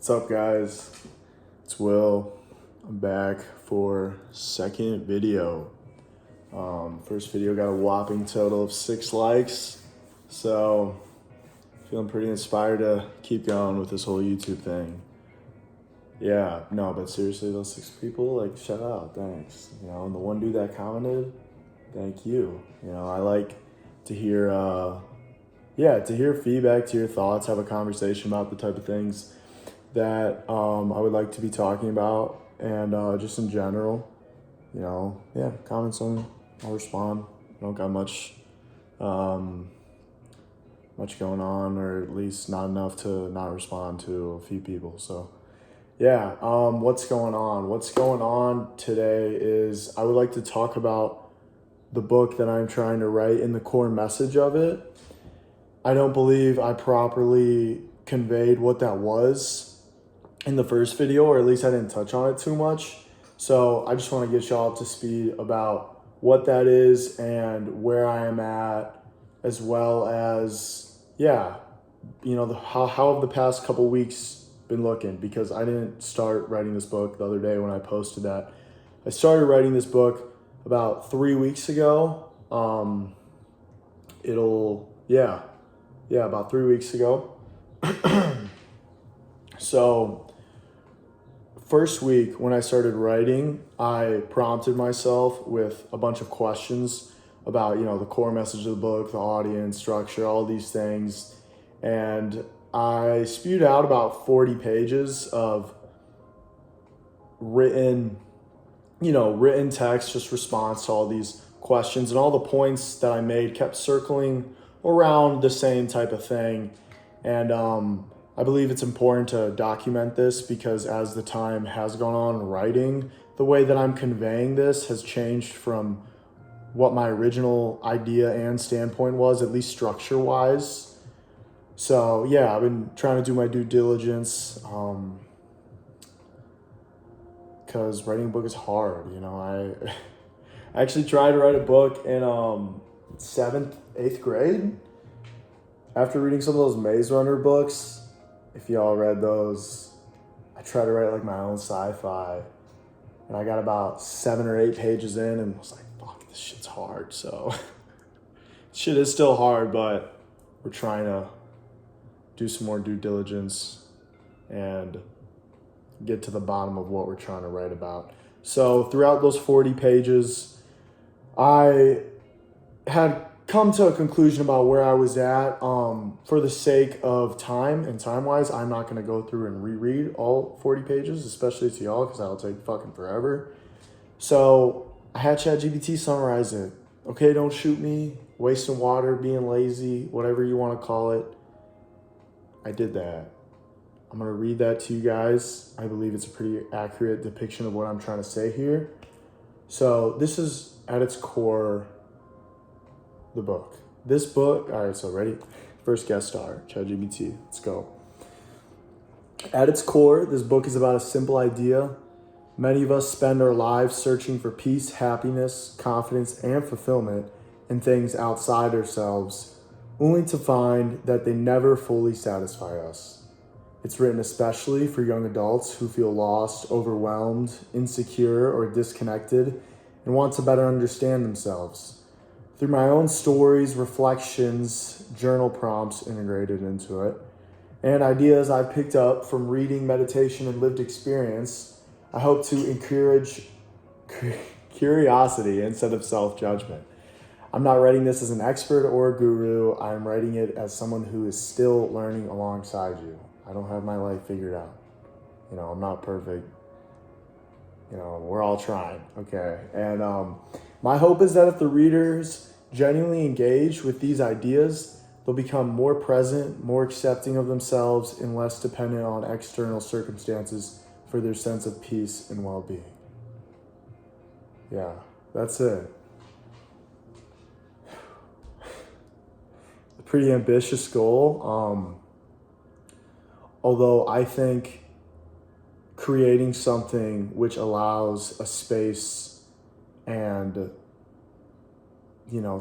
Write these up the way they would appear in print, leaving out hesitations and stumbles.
What's up, guys? It's Will. I'm back for second video. First video got a whopping total of 6 likes, so feeling pretty inspired to keep going with this whole YouTube thing. Yeah, no, but seriously, those 6 people, like, shout out, thanks. And the one dude that commented, thank you. I like to hear, to hear feedback, to hear thoughts, have a conversation about the type of things that I would like to be talking about, and just in general, comments on, I'll respond. I don't got much going on, or at least not enough to not respond to a few people. So what's going on? What's going on today is I would like to talk about the book that I'm trying to write and the core message of it. I don't believe I properly conveyed what that was in the first video, or at least I didn't touch on it too much. So I just want to get y'all up to speed about what that is and where I am at, as well as, how have the past couple weeks been looking, because I didn't start writing this book the other day when I posted that. I started writing this book about 3 weeks ago. About 3 weeks ago. So first week when I started writing, I prompted myself with a bunch of questions about, the core message of the book, the audience, structure, all these things. And I spewed out about 40 pages of written text, just response to all these questions, and all the points that I made kept circling around the same type of thing. And I believe it's important to document this, because as the time has gone on writing, the way that I'm conveying this has changed from what my original idea and standpoint was, at least structure-wise. So I've been trying to do my due diligence, because writing a book is hard. I actually tried to write a book in 7th, 8th grade. After reading some of those Maze Runner books, if y'all read those, I tried to write like my own sci-fi, and I got about 7 or 8 pages in and was like, fuck, this shit's hard. So shit is still hard, but we're trying to do some more due diligence and get to the bottom of what we're trying to write about. So throughout those 40 pages, I had come to a conclusion about where I was at. For the sake of time and time-wise, I'm not going to go through and reread all 40 pages, especially to y'all, because that'll take fucking forever. So I had ChatGPT summarize it. Okay, don't shoot me, wasting water, being lazy, whatever you want to call it. I did that. I'm going to read that to you guys. I believe it's a pretty accurate depiction of what I'm trying to say here. So this is, at its core, the book. This book, all right, so ready? First guest star, ChatGPT. Let's go. At its core, this book is about a simple idea. Many of us spend our lives searching for peace, happiness, confidence, and fulfillment in things outside ourselves, only to find that they never fully satisfy us. It's written especially for young adults who feel lost, overwhelmed, insecure, or disconnected, and want to better understand themselves. Through my own stories, reflections, journal prompts integrated into it, and ideas I picked up from reading, meditation, and lived experience, I hope to encourage curiosity instead of self-judgment. I'm not writing this as an expert or a guru. I'm writing it as someone who is still learning alongside you. I don't have my life figured out. I'm not perfect. We're all trying, okay? And my hope is that if the readers genuinely engage with these ideas, they'll become more present, more accepting of themselves, and less dependent on external circumstances for their sense of peace and well-being. Yeah, that's it. A pretty ambitious goal. Although I think creating something which allows a space and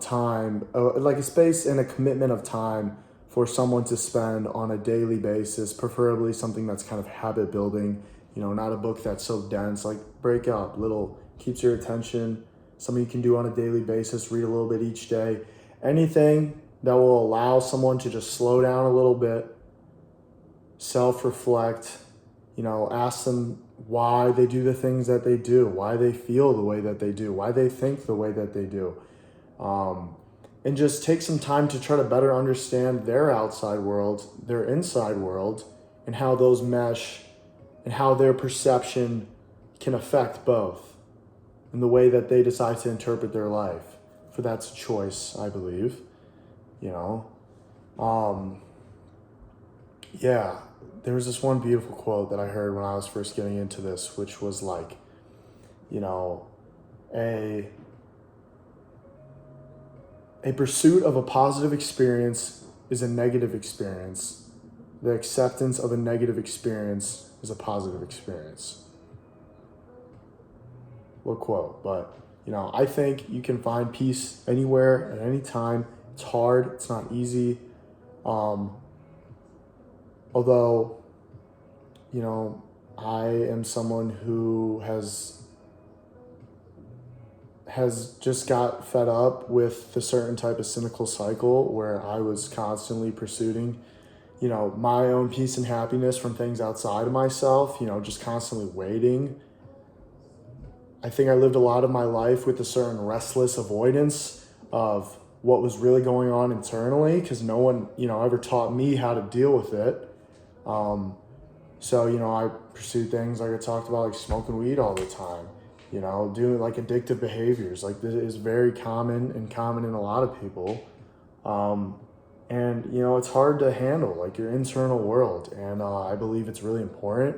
time, like a space and a commitment of time for someone to spend on a daily basis, preferably something that's kind of habit building, not a book that's so dense. Like, break up little, keeps your attention, something you can do on a daily basis, read a little bit each day. Anything that will allow someone to just slow down a little bit, self-reflect, ask them why they do the things that they do, why they feel the way that they do, why they think the way that they do. And just take some time to try to better understand their outside world, their inside world, and how those mesh, and how their perception can affect both in the way that they decide to interpret their life. For that's a choice, I believe. There was this one beautiful quote that I heard when I was first getting into this, which was like, a pursuit of a positive experience is a negative experience. The acceptance of a negative experience is a positive experience. What quote? But, I think you can find peace anywhere at any time. It's hard. It's not easy. Although, I am someone who has just got fed up with the certain type of cynical cycle where I was constantly pursuing, my own peace and happiness from things outside of myself, just constantly waiting. I think I lived a lot of my life with a certain restless avoidance of what was really going on internally, because no one, ever taught me how to deal with it. So, I pursued things like I talked about, like smoking weed all the time, doing like addictive behaviors. Like, this is very common in a lot of people. And, it's hard to handle, like, your internal world. And I believe it's really important.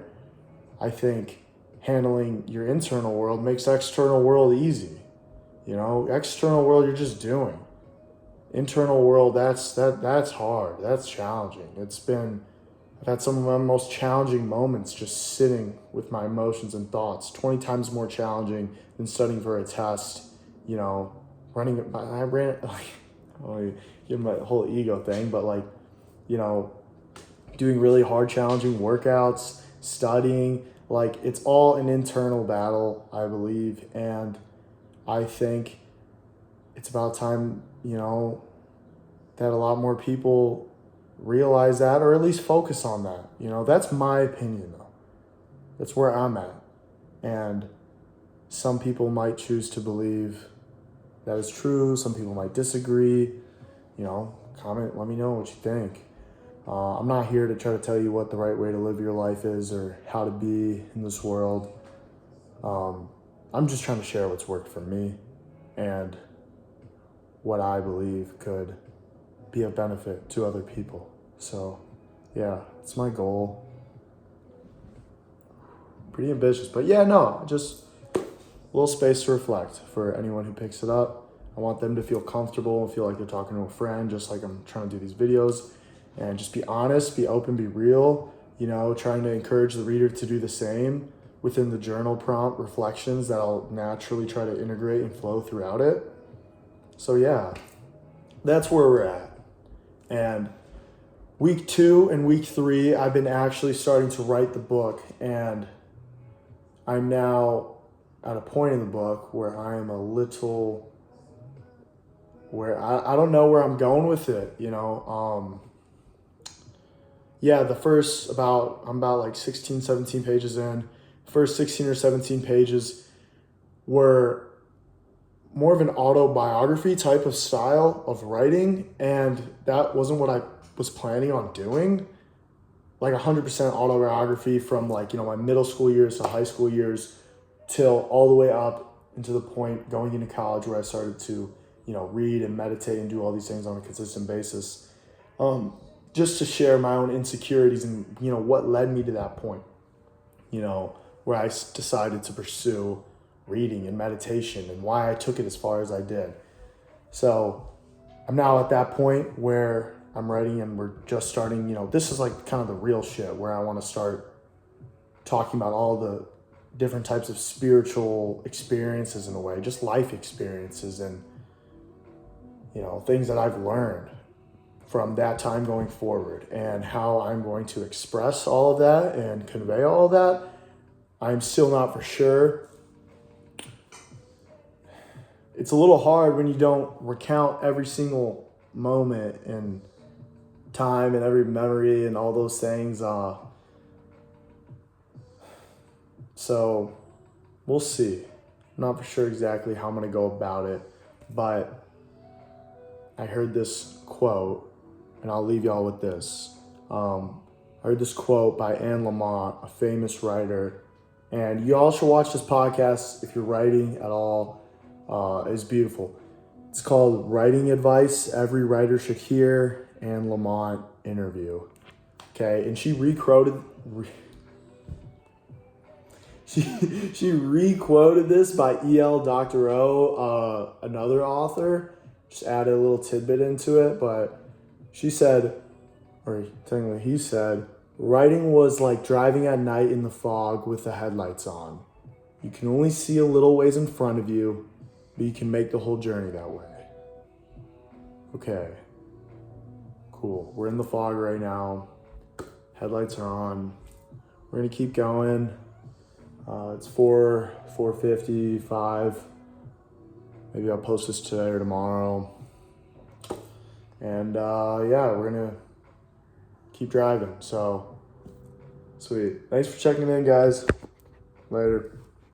I think handling your internal world makes external world easy. External world, you're just doing. Internal world, that's hard. That's challenging. I've had some of my most challenging moments just sitting with my emotions and thoughts, 20 times more challenging than studying for a test, give my whole ego thing, but doing really hard, challenging workouts, studying, it's all an internal battle, I believe. And I think it's about time, that a lot more people realize that, or at least focus on that. That's my opinion, though. That's where I'm at. And some people might choose to believe that is true. Some people might disagree. Comment, let me know what you think. I'm not here to try to tell you what the right way to live your life is or how to be in this world. I'm just trying to share what's worked for me and what I believe could be of benefit to other people. So, yeah, it's my goal. Pretty ambitious, but just a little space to reflect for anyone who picks it up. I want them to feel comfortable and feel like they're talking to a friend, just like I'm trying to do these videos. And just be honest, be open, be real, trying to encourage the reader to do the same within the journal prompt reflections that I'll naturally try to integrate and flow throughout it. So yeah, that's where we're at. And week 2 and week 3, I've been actually starting to write the book, and I'm now at a point in the book where I am where I don't know where I'm going with it, I'm about like 16, 17 pages in. First 16 or 17 pages were more of an autobiography type of style of writing, and that wasn't what I was planning on doing. Like 100% autobiography from my middle school years to high school years till all the way up into the point going into college where I started to, read and meditate and do all these things on a consistent basis. Just to share my own insecurities and, what led me to that point, where I decided to pursue reading and meditation and why I took it as far as I did. So I'm now at that point where I'm writing and we're just starting, this is like kind of the real shit where I want to start talking about all the different types of spiritual experiences in a way, just life experiences and, things that I've learned from that time going forward, and how I'm going to express all of that and convey all of that, I'm still not for sure. It's a little hard when you don't recount every single moment and time and every memory and all those things. So we'll see. I'm not for sure exactly how I'm going to go about it, but I heard this quote, and I'll leave y'all with this. I heard this quote by Anne Lamott, a famous writer, and you all should watch this podcast if you're writing at all. It's beautiful. It's called Writing Advice Every Writer Should Hear, Anne Lamott interview. Okay, and she re-quoted this by E.L. Doctorow, another author. Just added a little tidbit into it, but she said, or technically he said, writing was like driving at night in the fog with the headlights on. You can only see a little ways in front of you, but you can make the whole journey that way. Okay, cool. We're in the fog right now. Headlights are on. We're gonna keep going. It's 4:55. Maybe I'll post this today or tomorrow. And yeah, we're gonna keep driving. So sweet. Thanks for checking in, guys. Later.